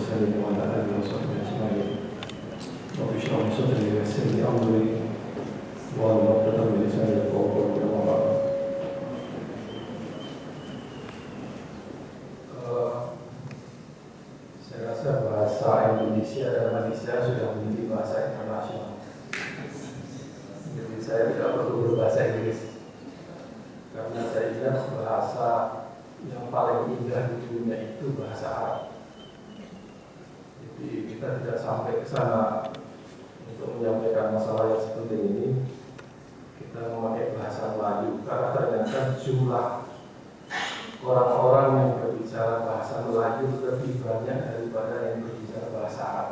المرسلين وعلى آله وصحبه أجمعين. رب اشرح لي صدري ويسر لي أمري واحلل عقدة من لساني يفقهوا قولي. أما بعد. Saya rasa bahasa Indonesia dan Malaysia sudah menjadi bahasa internasional. Jadi saya tidak perlu berbahasa Inggris, karena saya ingat bahasa yang paling indah di dunia itu bahasa Arab. Jadi kita tidak sampai ke sana untuk menyampaikan masalah yang seperti ini. Kita memakai bahasa Melayu karena ternyata jumlah orang-orang yang berbicara bahasa Melayu lebih banyak daripada yang berbicara bahasa Arab.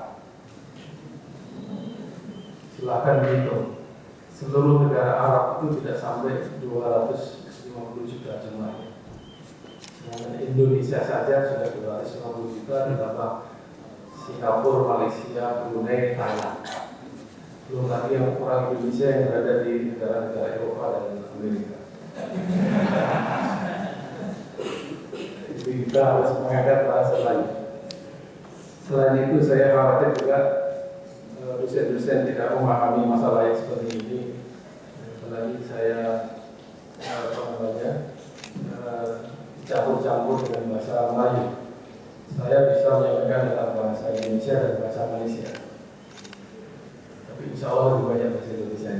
Silakan hitung, seluruh negara Arab itu tidak sampai 250 juta jumlahnya. Sedangkan Indonesia saja sudah 250 juta, ditambah Singapura, Malaysia, Brunei, Thailand. Belum lagi yang orang Indonesia yang berada di negara-negara Eropa dan Amerika. Jadi kita harus mengangkat bahasa lain. Selain itu saya khawatir juga dosen-dosen tidak memahami masalah yang seperti ini. Apalagi saya campur-campur dengan bahasa Melayu. Saya bisa menyampaikan dalam bahasa Indonesia dan bahasa Malaysia. Tapi insya Allah lebih banyak bahasa Indonesia.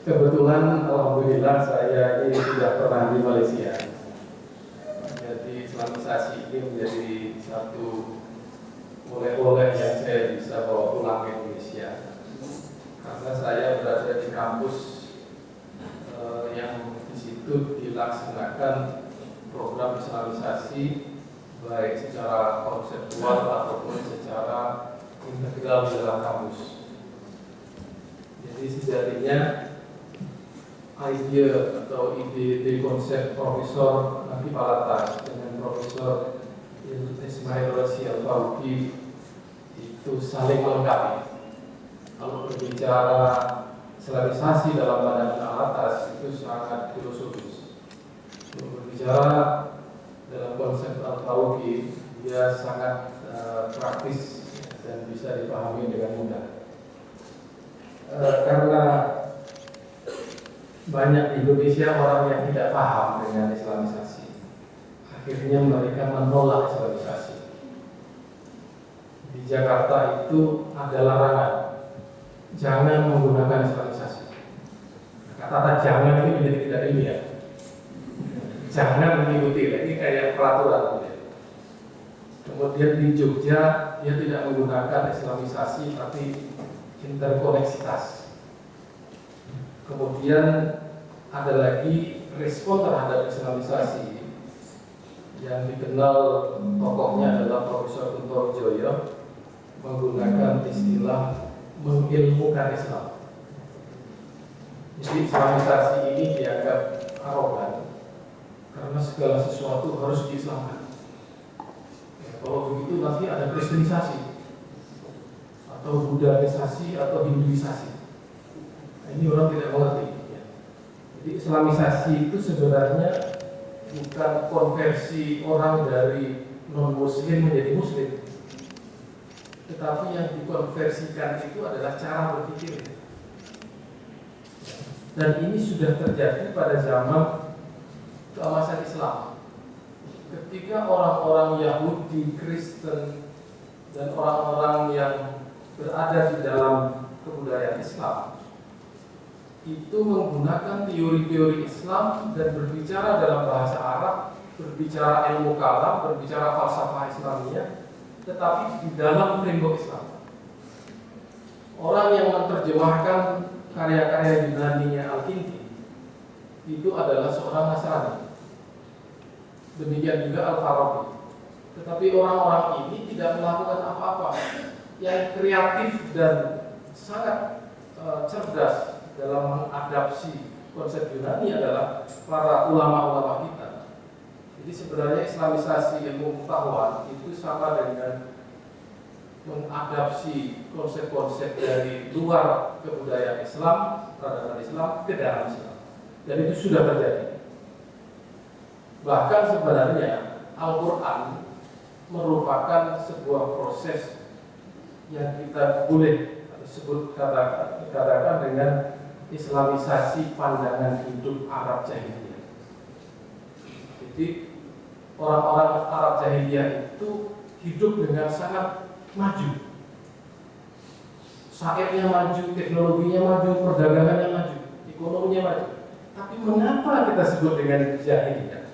Kebetulan alhamdulillah saya ini sudah pernah di Malaysia. Jadi Islamisasi ini menjadi satu oleh-oleh yang saya bisa bawa pulang ke Indonesia. Karena saya berada di kampus yang di situ dilaksanakan program Islamisasi baik secara konseptual ataupun secara integral di dalam kampus. Jadi sejatinya ide atau ide konsep Profesor Nafi Palatas dengan Profesor Ismail Razi Al-Faruqi itu saling melengkapi. Kalau berbicara Islamisasi dalam pandangan Al-Atas itu sangat filosofis. Kalau berbicara dalam konsep Al-Faruqi dia sangat praktis dan bisa dipahami dengan mudah. Karena banyak di Indonesia orang yang tidak paham dengan Islamisasi, akhirnya mereka menolak Islamisasi. Di Jakarta itu ada larangan, jangan menggunakan Islamisasi. Kata jangan ini menjadi tidak ilmiah. Jangan mengikuti, ini kayak peraturan. Kemudian di Jogja dia tidak menggunakan Islamisasi tapi interkoneksitas. Kemudian ada lagi respon terhadap Islamisasi yang dikenal tokohnya adalah Profesor Kunto Wijoyo menggunakan istilah mengilmukan Islam. Jadi Islamisasi ini dianggap arogan karena segala sesuatu harus diislamkan. Kalau begitu nanti ada kristenisasi atau budaisasi atau hinduisasi. Nah, ini orang tidak mengerti. Jadi Islamisasi itu sebenarnya bukan konversi orang dari non-muslim menjadi muslim, tetapi yang dikonversikan itu adalah cara berpikir. Dan ini sudah terjadi pada zaman keemasan Islam. Ketika orang-orang Yahudi, Kristen, dan orang-orang yang berada di dalam kebudayaan Islam itu menggunakan teori-teori Islam dan berbicara dalam bahasa Arab, berbicara ilmu kalam, berbicara falsafah Islamiyah, tetapi di dalam framework Islam. Orang yang menerjemahkan karya-karya Yunani-nya Al-Kindi itu adalah seorang Nasrani. Demikian juga Al-Farabi. Tetapi orang-orang ini tidak melakukan apa-apa. Yang kreatif dan sangat cerdas dalam mengadapsi konsep Yunani adalah para ulama-ulama kita. Jadi sebenarnya Islamisasi ilmu pengetahuan itu sama dengan mengadapsi konsep-konsep dari luar kebudayaan Islam, peradaban Islam ke dalam Islam. Dan itu sudah terjadi. Bahkan sebenarnya Al-Quran merupakan sebuah proses yang kita boleh katakan dengan Islamisasi pandangan hidup Arab jahiliyah. Jadi orang-orang Arab jahiliyah itu hidup dengan sangat maju, syairnya maju, teknologinya maju, perdagangannya maju, ekonominya maju. Tapi mengapa kita sebut dengan jahiliyah?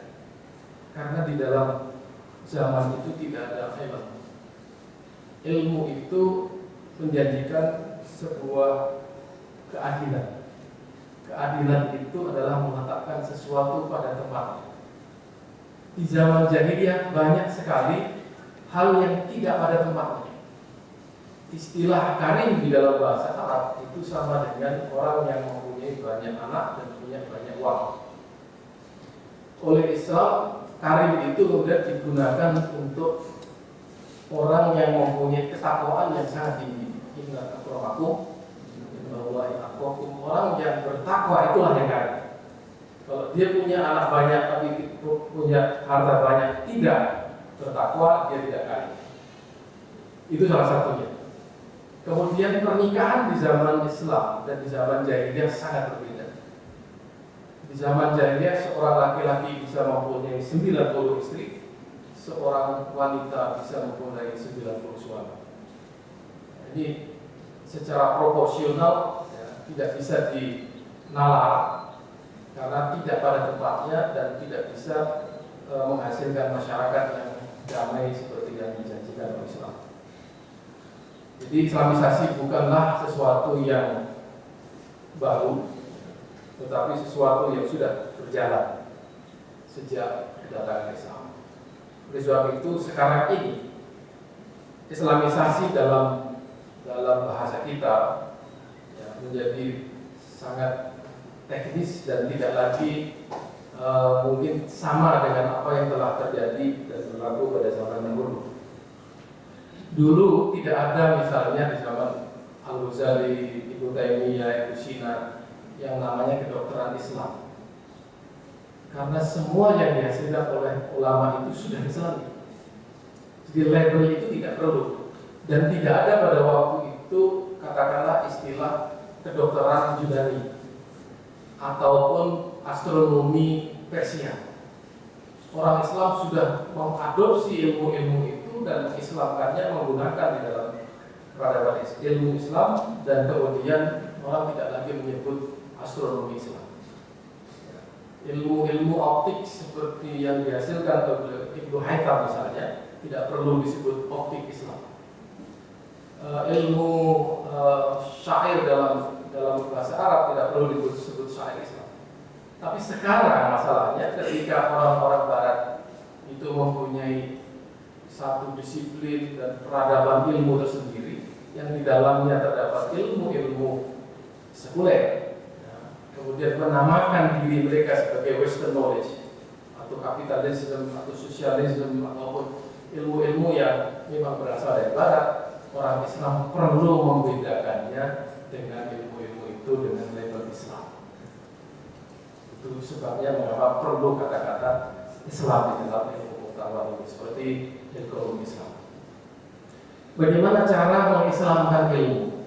Karena di dalam zaman itu tidak ada ilmu. Ilmu itu menjanjikan sebuah keadilan. Keadilan itu adalah meletakkan sesuatu pada tempatnya. Di zaman jahiliyah banyak sekali hal yang tidak pada tempatnya. Istilah karim di dalam bahasa Arab itu sama dengan orang yang mempunyai banyak anak dan punya banyak uang. Oleh Islam, karim itu kemudian digunakan untuk orang yang mempunyai ketakwaan yang sangat tinggi. Inna akramakum indallahi atqakum. Orang yang bertakwa itulah yang kaya. Kalau dia punya anak banyak tapi punya harta banyak, tidak bertakwa, dia tidak kaya. Itu salah satunya. Kemudian pernikahan di zaman Islam dan di zaman jahiliyah sangat berbeda. Di zaman jahiliyah seorang laki-laki bisa mempunyai 90 istri, seorang wanita bisa mempunyai 90 suami. Jadi secara proporsional ya, tidak bisa dinalar karena tidak pada tempatnya dan tidak bisa menghasilkan masyarakat yang damai seperti yang dijanjikan oleh Islam. Jadi Islamisasi bukanlah sesuatu yang baru, tetapi sesuatu yang sudah berjalan sejak kedatangan Islam. Oleh sebab itu sekarang ini Islamisasi dalam bahasa kita ya, menjadi sangat teknis dan tidak lagi mungkin sama dengan apa yang telah terjadi dan berlaku pada zaman dahulu. Dulu tidak ada misalnya di zaman Al-Ghazali, Ibnu Taimiyah, Ibnu Sina yang namanya kedokteran Islam. Karena semua yang dihasilkan oleh ulama itu sudah Islami. Jadi label itu tidak perlu. Dan tidak ada pada waktu itu katakanlah istilah kedokteran Yunani ataupun astronomi Persia. Orang Islam sudah mengadopsi ilmu-ilmu itu dan mengislamkannya menggunakan di dalam peradaban ilmu Islam, dan kemudian orang tidak lagi menyebut astronomi Islam. Ilmu-ilmu optik seperti yang dihasilkan oleh Ibnu Haytham misalnya tidak perlu disebut optik Islam. Ilmu syair dalam bahasa Arab tidak perlu disebut syair Islam. Tapi sekarang masalahnya ketika orang-orang Barat itu mempunyai satu disiplin dan peradaban ilmu tersendiri yang di dalamnya terdapat ilmu-ilmu sekuler, kemudian menamakan diri mereka sebagai Western knowledge atau kapitalisme atau sosialisme ataupun ilmu-ilmu yang memang berasal dari Barat, orang Islam perlu membedakannya dengan ilmu-ilmu itu dengan label Islam. Itu sebabnya mengapa perlu kata-kata Islam di dalam ilmu pengetahuan ini seperti ekonomi Islam. Bagaimana cara mengislamkan ilmu?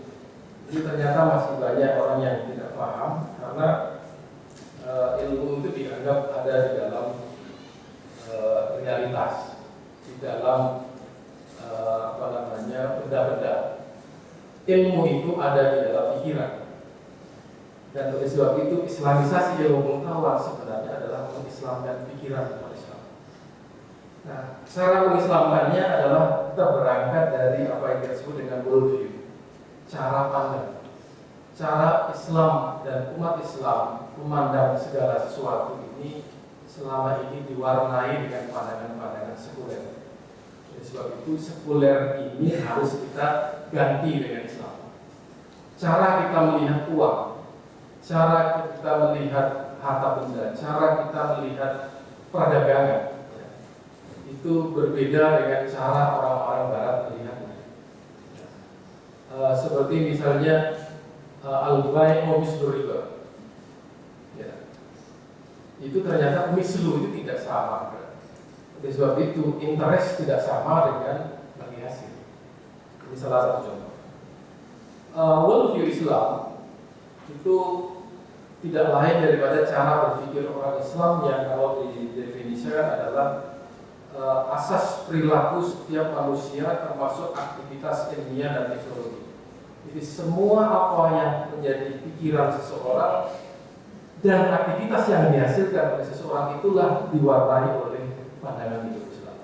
Jadi ternyata masih banyak orang yang tidak paham karena ilmu itu dianggap ada di dalam realitas, di dalam benda-benda. Ilmu itu ada di dalam pikiran. Dan oleh sebab itu Islamisasi ilmu pengetahuan sebenarnya adalah mengislamkan pikiran umat Islam. Nah, cara mengislamkannya adalah kita berangkat dari apa yang disebut dengan worldview, cara pandang, cara Islam dan umat Islam memandang segala sesuatu ini selama ini diwarnai dengan pandangan-pandangan sekuler. Oleh sebab itu sekuler ini harus kita ganti dengan Islam. Cara kita melihat uang, cara kita melihat harta benda, cara kita melihat perdagangan, itu berbeda dengan cara orang-orang Barat melihatnya. Seperti misalnya al-bai' wa misduriba. Ya. itu ternyata mislu itu tidak sama. Oleh sebab itu interest tidak sama dengan bagi hasil. Ini salah satu contoh. Worldview Islam itu tidak lain daripada cara berpikir orang Islam yang kalau didefinisikan adalah asas perilaku setiap manusia termasuk aktivitas ilmiah dan teknologi. Jadi semua apa yang menjadi pikiran seseorang dan aktivitas yang dihasilkan oleh seseorang itulah diwarnai oleh pandangan hidup Islam.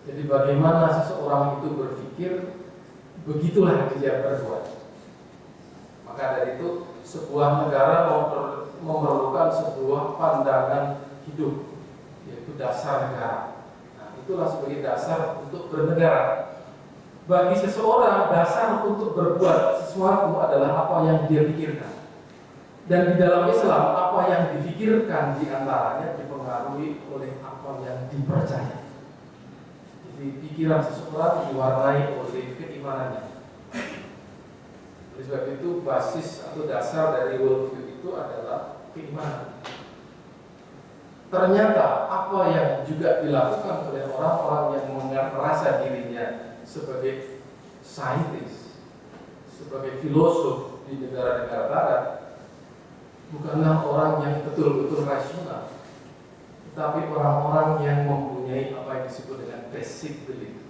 Jadi bagaimana seseorang itu berpikir, begitulah dia berbuat. Maka dari itu sebuah negara memerlukan sebuah pandangan hidup, yaitu dasar negara. Nah, itulah sebagai dasar untuk bernegara. Bagi seseorang, dasar untuk berbuat sesuatu adalah apa yang dia pikirkan. Dan di dalam Islam, apa yang difikirkan diantaranya dipengaruhi oleh apa yang dipercaya. Jadi pikiran seseorang diwarnai oleh keimanannya. Oleh sebab itu basis atau dasar dari worldview itu adalah keimanan. Ternyata apa yang juga dilakukan oleh orang-orang yang merasa dirinya sebagai saintis, sebagai filosof di negara-negara barat, bukanlah orang yang betul-betul rasional, tetapi orang-orang yang mempunyai apa yang disebut dengan basic belief.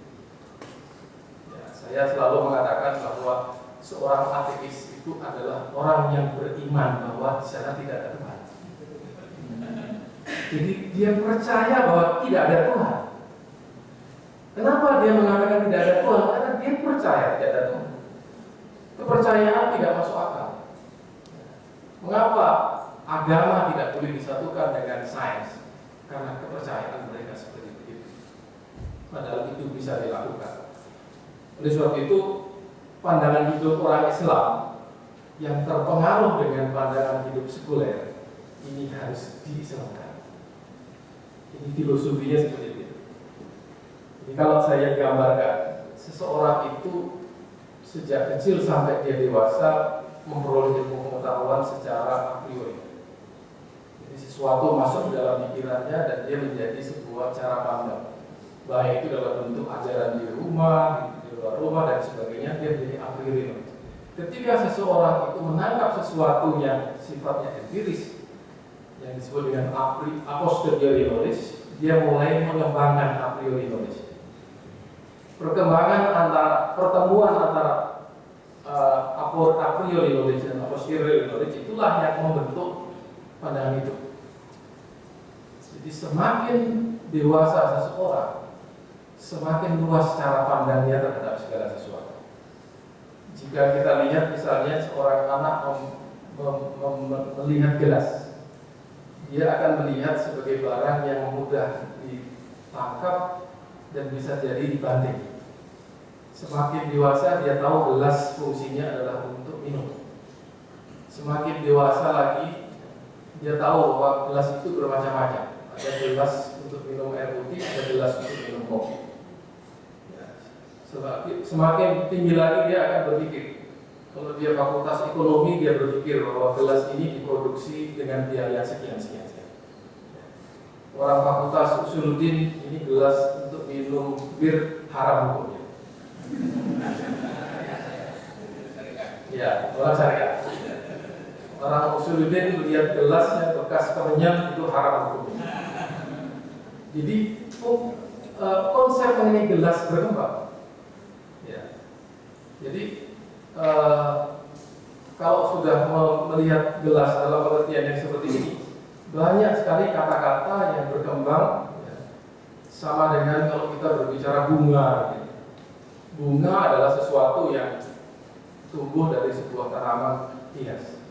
Ya, saya selalu mengatakan bahwa seorang ateis itu adalah orang yang beriman bahwa di sana tidak ada Tuhan. Jadi dia percaya bahwa tidak ada Tuhan. Kenapa dia mengatakan tidak ada Tuhan? Karena dia percaya tidak ada Tuhan. Kepercayaan tidak masuk akal. Mengapa agama tidak boleh disatukan dengan sains? Karena kepercayaan mereka seperti itu. Padahal itu bisa dilakukan. Oleh sebab itu, pandangan hidup orang Islam yang terpengaruh dengan pandangan hidup sekuler ini harus diislamkan. Ini filosofinya seperti itu. Jadi kalau saya gambarkan, seseorang itu sejak kecil sampai dia dewasa memperoleh ilmu pengetahuan secara a priori. Jadi sesuatu masuk di dalam pikirannya dan dia menjadi sebuah cara pandang. Baik itu dalam bentuk ajaran di rumah, di luar rumah dan sebagainya, dia menjadi a priori. Ketika seseorang itu menangkap sesuatu yang sifatnya empiris, yang disebut dengan a posteriori knowledge, dia mulai mengembangkan a priori knowledge. Pertemuan antara a priori knowledge dan a posteriori knowledge itulah yang membentuk pandangan itu. Jadi semakin dewasa seseorang, semakin luas cara pandangnya terhadap segala sesuatu. Jika kita lihat misalnya seorang anak melihat gelas, dia akan melihat sebagai barang yang mudah ditangkap dan bisa jadi dibanting. Semakin dewasa dia tahu gelas fungsinya adalah untuk minum. Semakin dewasa lagi dia tahu bahwa gelas itu bermacam-macam. Ada gelas untuk minum air putih, ada gelas untuk minum kopi. Ya. Semakin tinggi lagi dia akan berpikir. Kalau dia fakultas ekonomi, dia berpikir bahwa gelas ini diproduksi dengan biaya sekian-sekian. Orang fakultas Usuluddin, ini gelas untuk minum bir haram hukumnya. Ya, orang syariat. Orang Usuluddin melihat gelasnya bekas kemenyan itu haram hukumnya. Jadi konsep mengenai gelas berkembang. Ya. Jadi kalau sudah melihat gelas dalam pengertian yang seperti ini, banyak sekali kata-kata yang berkembang, ya, sama dengan kalau kita berbicara bunga. Ya. Bunga adalah sesuatu yang tumbuh dari sebuah tanaman hias.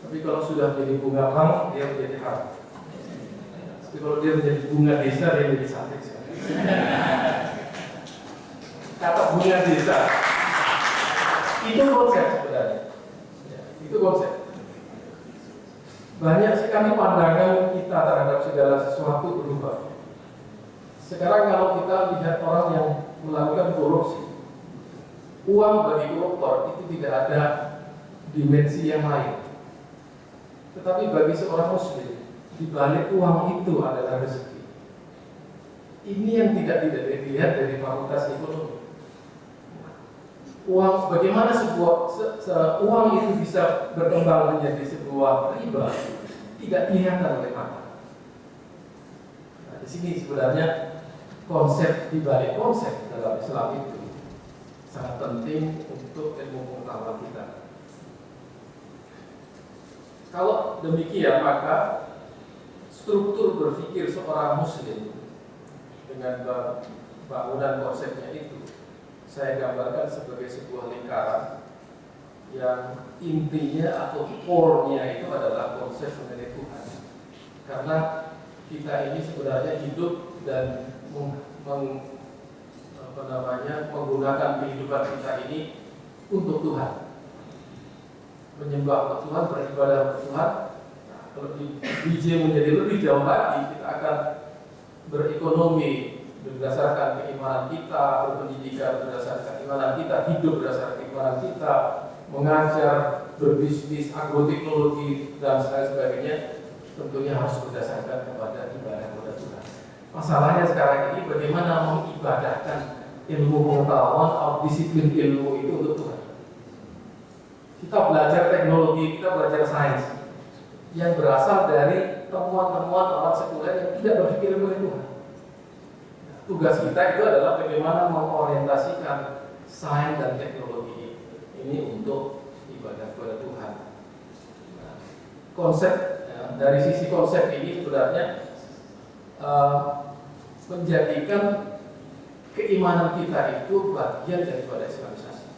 Tapi kalau sudah menjadi bunga bank, dia menjadi haram. Tapi kalau dia menjadi bunga desa, dia menjadi cantik sekali. Kata bunga desa itu konsep sebenarnya. Ya, itu konsep. Banyak sekali pandangan kita terhadap segala sesuatu berubah. Sekarang kalau kita lihat orang yang melakukan korupsi, uang bagi koruptor itu tidak ada dimensi yang lain. Tetapi bagi seorang muslim, di balik uang itu adalah rezeki. Ini yang tidak dilihat dari fakultas ekonomi. Uang, bagaimana uang itu bisa berkembang menjadi sebuah riba tidak kelihatan oleh mata. Nah, di sini sebenarnya konsep di balik konsep dalam Islam itu sangat penting untuk ilmu pengetahuan kita. Kalau demikian, maka struktur berpikir seorang muslim dengan bangunan konsepnya itu saya gambarkan sebagai sebuah lingkaran yang intinya atau core-nya itu adalah konsep mengenai Tuhan. Karena kita ini sebenarnya hidup dan menggunakan kehidupan kita ini untuk Tuhan, menyembah Tuhan, beribadah kepada Tuhan. Nah, kalau di DJ menjadi lebih jauh lagi, kita akan berekonomi berdasarkan keimanan kita, berpendidikan berdasarkan keimanan kita, hidup berdasarkan keimanan kita, mengajar, berbisnis, agroteknologi dan sebagainya, tentunya harus berdasarkan kepada ibadah kepada Tuhan. Masalahnya sekarang ini bagaimana mengibadahkan ilmu pengetahuan atau disiplin ilmu itu untuk Tuhan. Kita belajar teknologi, kita belajar sains yang berasal dari temuan-temuan orang sekuler yang tidak berpikir mengenai Tuhan. Tugas kita itu adalah bagaimana mengorientasikan sains dan teknologi ini untuk ibadah kepada Tuhan. Nah, dari sisi konsep ini sebenarnya menjadikan keimanan kita itu bagian daripada Islamisasi.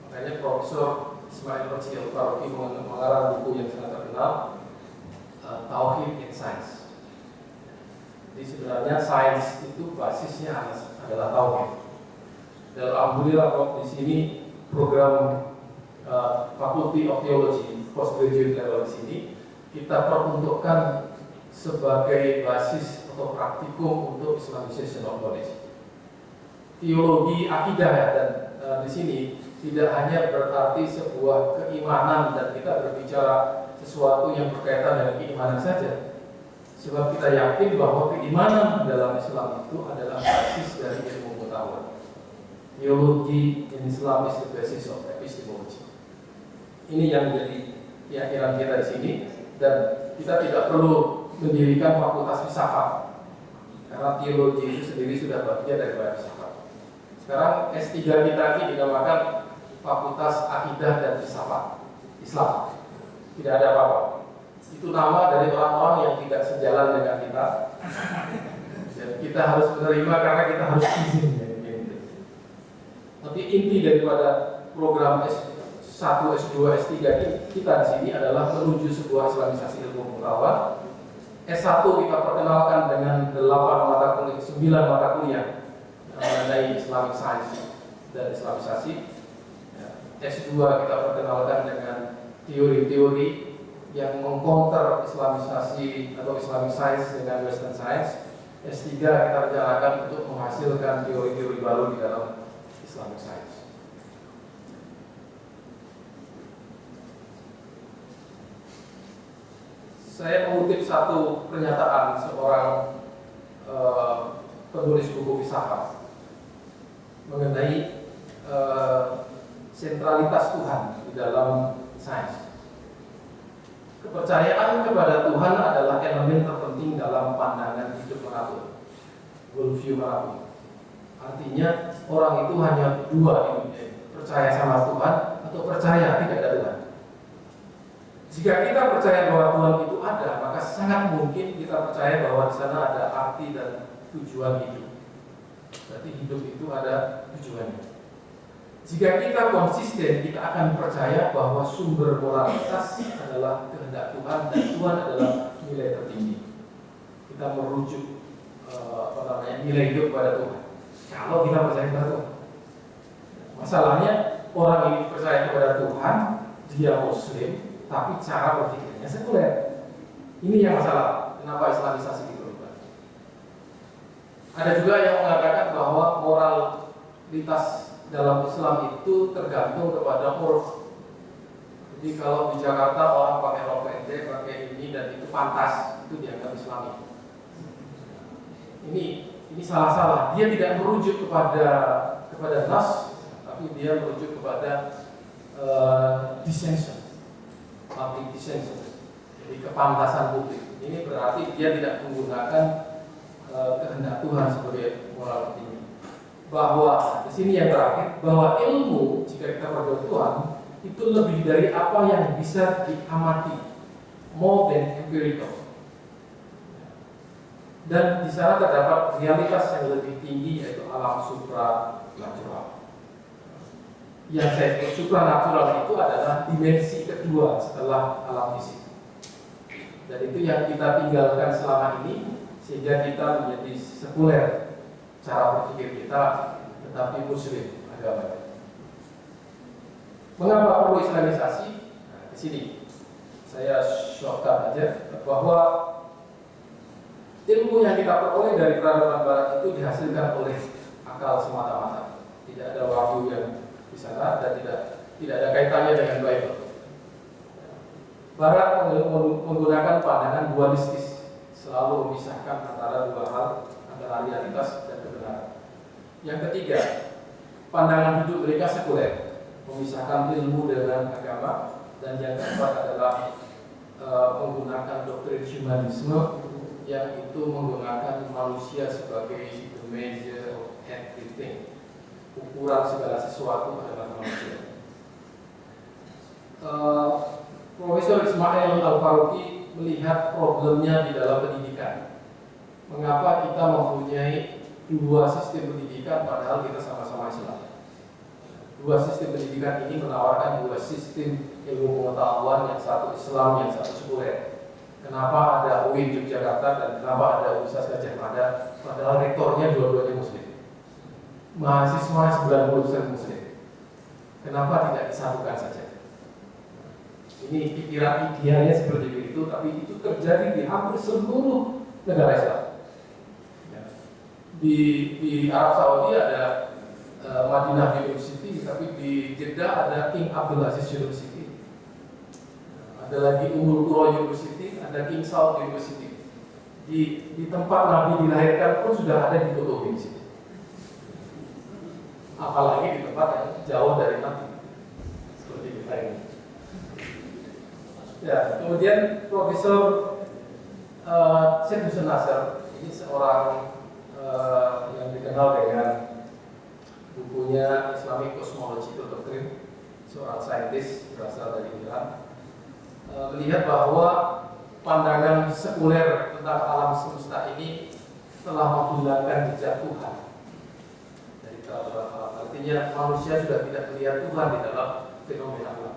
Makanya Profesor Ismail Marzuki Al-Faruqi mengarang buku yang sangat terkenal, Tauhid in Science. Jadi sebenarnya sains itu basisnya adalah tauhid. Dan alhamdulillah di sini program Faculty of Theology postgraduate level di sini kita peruntukkan sebagai basis atau praktikum untuk Islamization of knowledge. Teologi akidah dan di sini tidak hanya berarti sebuah keimanan dan kita berbicara sesuatu yang berkaitan dengan keimanan saja. Sebab kita yakin bahwa keimanan dalam Islam itu adalah basis dari ilmu pengetahuan. Teologi in Islam is the basis of epistemology. Ini yang menjadi keyakinan kita di sini, dan kita tidak perlu mendirikan fakultas filsafat karena teologi itu sendiri sudah bagian dari filsafat. Sekarang S3 kita ini dinamakan Fakultas Akidah dan Filsafat Islam. Tidak ada apa-apa. Itu nama dari orang-orang yang tidak sejalan dengan kita. Dan kita harus menerima karena kita harus izin. Tapi inti daripada program S1, S2, S3 kita di sini adalah menuju sebuah Islamisasi ilmu pengetahuan. S1 kita perkenalkan dengan 9 mata kuliah mengenai Islamic Science dan Islamisasi. S2 kita perkenalkan dengan teori-teori yang mengcounter Islamisasi atau Islamic Science dengan Western Science. S3 kita rencanakan untuk menghasilkan teori-teori baru di dalam Islamic Science. Saya mengutip satu pernyataan seorang penulis buku filsafat mengenai sentralitas Tuhan di dalam sains. Kepercayaan kepada Tuhan adalah elemen terpenting dalam pandangan hidup manapun, worldview manapun. Artinya orang itu hanya dua di dunia, percaya sama Tuhan atau percaya tidak ada Tuhan. Jika kita percaya bahwa Tuhan itu ada, maka sangat mungkin kita percaya bahwa di sana ada arti dan tujuan hidup. Berarti hidup itu ada tujuannya. Jika kita konsisten, kita akan percaya bahwa sumber moralitas adalah kehendak Tuhan dan Tuhan adalah nilai tertinggi. Kita merujuk nilai hidup pada Tuhan. Kalau kita percaya kepada Tuhan. Masalahnya orang ini percaya kepada Tuhan, dia Muslim, tapi cara berpikirnya sekuler. Ini yang masalah. Kenapa Islamisasi diperlukan? Ada juga yang mengatakan bahwa moralitas dalam Islam itu tergantung kepada urf. Jadi kalau di Jakarta orang pakai rok pendek, pakai ini dan itu pantas. itu dianggap Islami. Ini salah-salah. Dia tidak merujuk kepada nas, tapi dia merujuk kepada dissension, public dissension, jadi kepantasan publik. Ini berarti dia tidak menggunakan kehendak Tuhan sebagai moral tertinggi. Bahwa di sini yang terakhir, bahwa ilmu jika kita berdoa Tuhan itu lebih dari apa yang bisa diamati, more than empirical. Dan di sana terdapat realitas yang lebih tinggi, yaitu alam supranatural. Yang saya sebut supranatural itu adalah dimensi kedua setelah alam fisik. Dan itu yang kita tinggalkan selama ini, sehingga kita menjadi sekuler cara berpikir kita, tetapi muslim agama. Mengapa perlu Islamisasi? Nah, di sini saya shortcut aja bahwa ilmu yang kita peroleh dari peradaban Barat itu dihasilkan oleh akal semata-mata. Tidak ada wahyu yang di sana dan tidak ada kaitannya dengan Bible. Barat menggunakan pandangan dualistis, selalu memisahkan antara dua hal, antara realitas dan kebenaran. Yang ketiga, pandangan hidup mereka sekuler, memisahkan ilmu dengan agama. Dan yang keempat adalah menggunakan doktrin humanisme, yang itu menggunakan manusia sebagai the measure of everything. Ukuran segala sesuatu adalah manusia. Profesor Ismail Al-Faruqi melihat problemnya di dalam pendidikan. Mengapa kita mempunyai dua sistem pendidikan padahal kita sama-sama Islam? Dua sistem pendidikan ini menawarkan dua sistem ilmu pengetahuan, yang satu Islam, yang satu sekuler. Kenapa ada UIN Yogyakarta dan kenapa ada Universitas Gadjah Mada, padahal rektornya dua-duanya Muslim, mahasiswa 90% Muslim? Kenapa tidak disatukan saja? Ini pikiran idealnya seperti itu, tapi itu terjadi di hampir seluruh negara Islam. Di Arab Saudi ada Madinah University, tapi di Jeddah ada King Abdul Aziz University. Ada lagi Ummul Qura University, ada King Saud University. Di tempat Nabi dilahirkan pun sudah ada di Kota University. Apalagi di tempat yang jauh dari Nabi, seperti kita ini. Ya, kemudian Profesor Syed Hussein Nasr, ini seorang yang dikenal dengan bukunya Islamic Cosmological Doctrine, seorang saintis berasal dari Iran, melihat bahwa pandangan sekuler tentang alam semesta ini telah menghilangkan jejak Tuhan dari dalam alam. Artinya manusia sudah tidak melihat Tuhan di dalam fenomena alam.